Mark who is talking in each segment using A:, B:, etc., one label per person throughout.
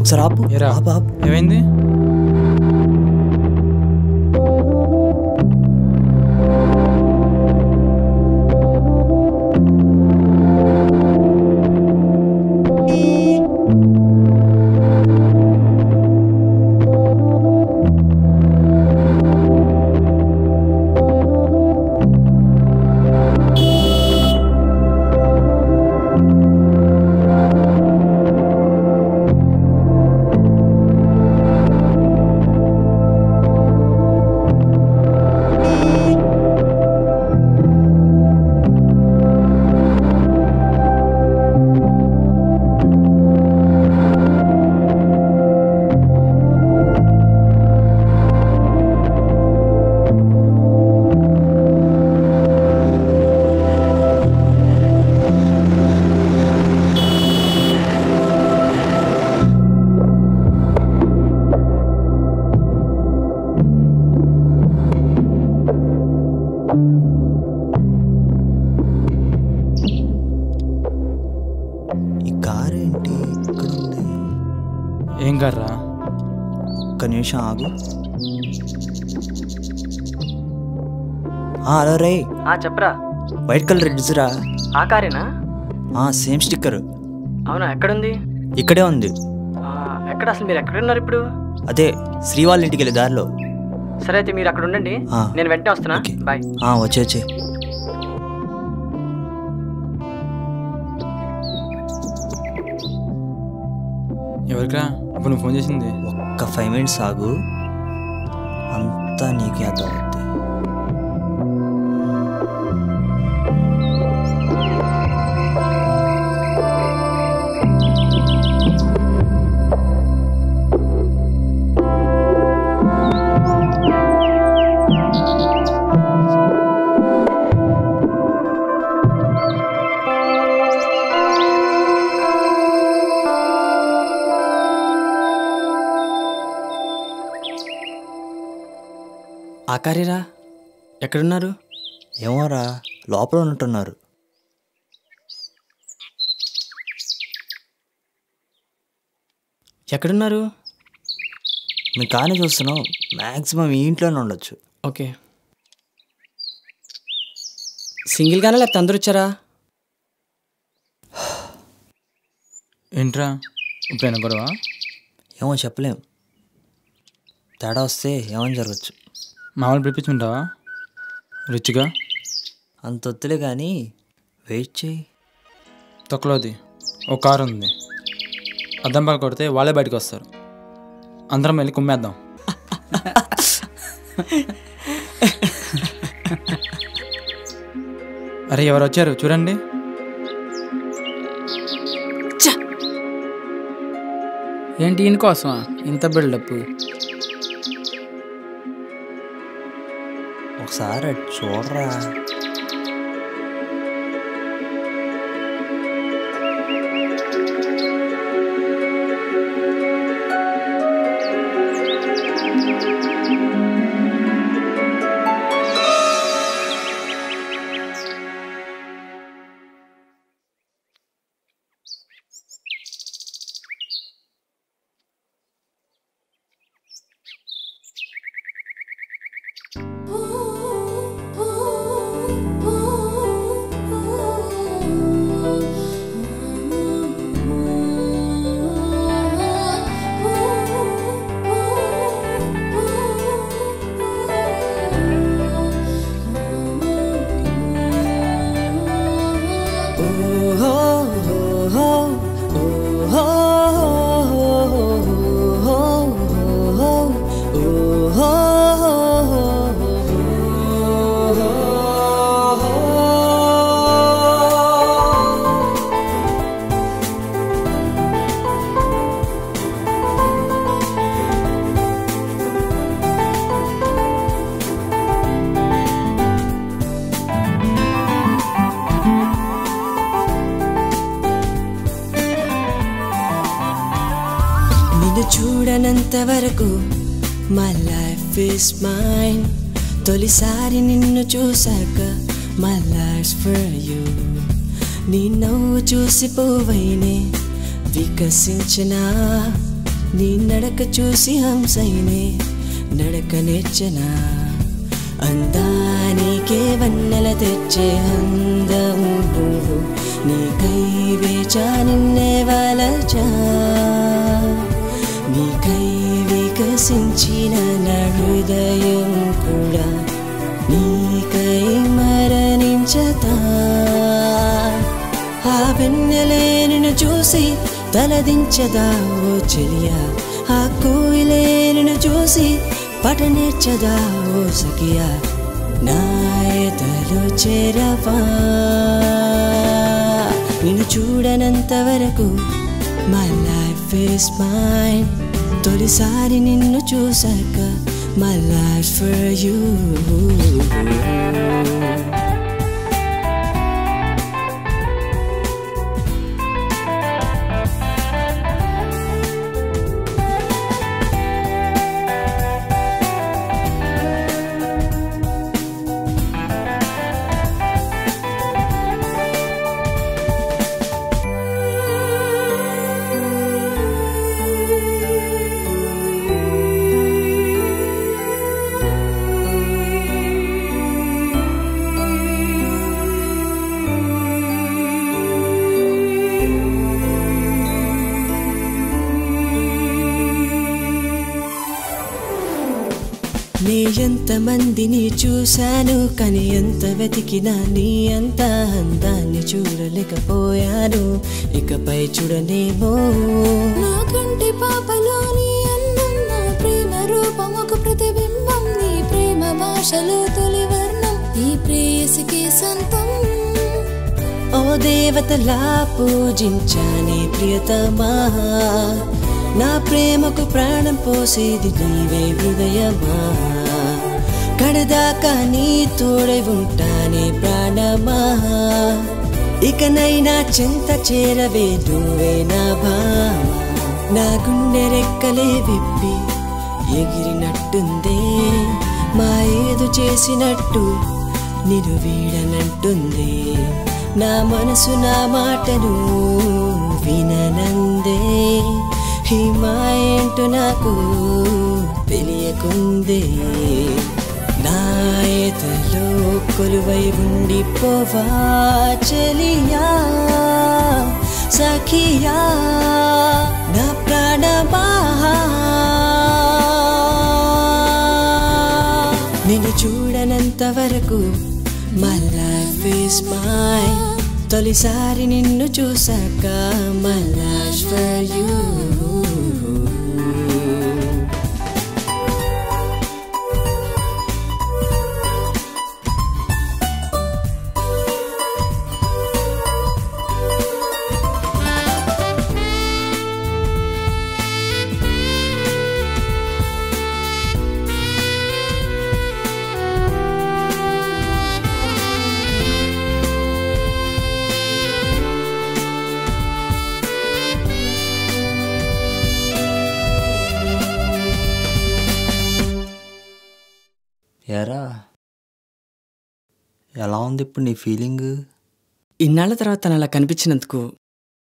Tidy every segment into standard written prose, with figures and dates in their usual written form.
A: ఒకసారి ఆపు.
B: ఏమైంది? ఏం కర్రా?
A: ఒక్క నిమిషం ఆగు. హలో రే.
C: చెప్పరా.
A: వైట్ కలర్ రెడ్స్రా.
C: ఆ కారేనా?
A: Same sticker.
C: అవునా? ఎక్కడుంది?
A: ఇక్కడే ఉంది.
C: ఎక్కడ? అసలు మీరు ఎక్కడున్నారు ఇప్పుడు?
A: అదే శ్రీ వాళ్ళ ఇంటికి వెళ్ళే దారిలో.
C: సరే అయితే మీరు అక్కడ ఉండండి, నేను వెంటనే వస్తున్నా. బాయ్.
A: వచ్చే
B: ఎవరికా ఇప్పుడు నువ్వు ఫోన్ చేసింది?
A: ఒక్క 5 minutes ఆగు, అంతా నీకు అర్థం అవుతుంది.
C: ఆకారిరా, ఎక్కడున్నారు?
A: ఏమోరా, లోపల ఉన్నట్టున్నారు.
C: ఎక్కడున్నారు?
A: మీ కానే చూస్తున్నాం, మ్యాక్సిమం ఈ ఇంట్లోనే ఉండొచ్చు.
C: ఓకే. సింగిల్గానే లేకపోతే అందరూ వచ్చారా?
B: ఏంట్రా ఇప్పుడైనా గొడవ?
A: ఏమో చెప్పలేం, తేడా వస్తే ఏమని జరగచ్చు.
B: మామూలు పిలిపించుకుంటావా రుచిగా?
A: అంత వద్దులే కానీ వెయిట్ చేయి.
B: తొక్కలోది ఒక కారు ఉంది, అద్దం పక్క కొడితే వాళ్ళే బయటకు వస్తారు, అందరం వెళ్ళి కుమ్మేద్దాం. అరే ఎవరు వచ్చారు చూడండి.
D: ఏంటి దీనికోసమా ఇంత బిల్డప్?
A: ఒకసారి చూడరా.
E: చూడనంతవరకు మై లైఫ్ ఇస్ మైన్. తొలిసారి నిన్ను చూశాక మై లైఫ్ ఫర్ యూ. నీ నవ్వు చూసి పువ్వైనే వికసించిన నీ నడక చూసి హంసైనే నడక నేర్చనా అందానికే వన్నెల తెచ్చే అందము నువ్వు నీకై వేచా నిన్నే వలచా నీకై వికసించిన నా హృదయం కూడా నీకై మరణించతా ఆ వెన్నెలే నిన్ను చూసి తలదించదా ఓ చెలియా ఆ కోయిలే నిన్ను చూసి పట నేర్చదా ఓ సఖియా నా ఎదలో చేరవా నిన్ను చూడనంత వరకు మై లైఫ్ ఇస్ మైన్ తొలిసారి నిన్ను చూసాక మై లైఫ్ ఫర్ యూ నీ ఎంతమందిని చూశాను కానీ ఎంత వెతికినా నీ అంత అందాన్ని చూడలేకపోయాను ఇకపై చూడనేమో
F: నా కంటి పాపలోని అందం నా ప్రేమ రూపం ఒక ప్రతిబింబం నీ ప్రేమ భాషలో తొలి వర్ణం నీ ప్రేయసికి సొంతం
E: ఓ దేవతలా పూజించానే ప్రియతమా నా ప్రేమకు ప్రాణం పోసేది నీవే హృదయమా కడదాకా నీ తోడై ఉంటానే ప్రాణమా ఇకనైనా చెంత చేరవే నువ్వే నా భామ నా గుండె రెక్కలే విప్పి ఎగిరినట్టుందే మా ఏదో చేసినట్టు నిన్ను వీడనంటుంది నా మనసు నా మాటను విననందే ఈ మాయేంటో నాకు తెలియకుందే నా ఎదలో కొలువై ఉండిపోవా చెలియా సఖియా నా ప్రాణమా నిన్ను చూడనంత వరకు మై లైఫ్ ఇస్ మైన్ తొలిసారి నిన్ను చూసాక మై లైఫ్ ఫర్ యూ
A: ఎరా ఎలా ఉంది ఇప్పుడు నీ ఫీలింగ్?
C: ఇన్నాళ్ళ తర్వాత తను అలా కనిపించినందుకు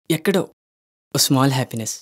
C: ఎక్కడో ఓ స్మాల్ హ్యాపీనెస్.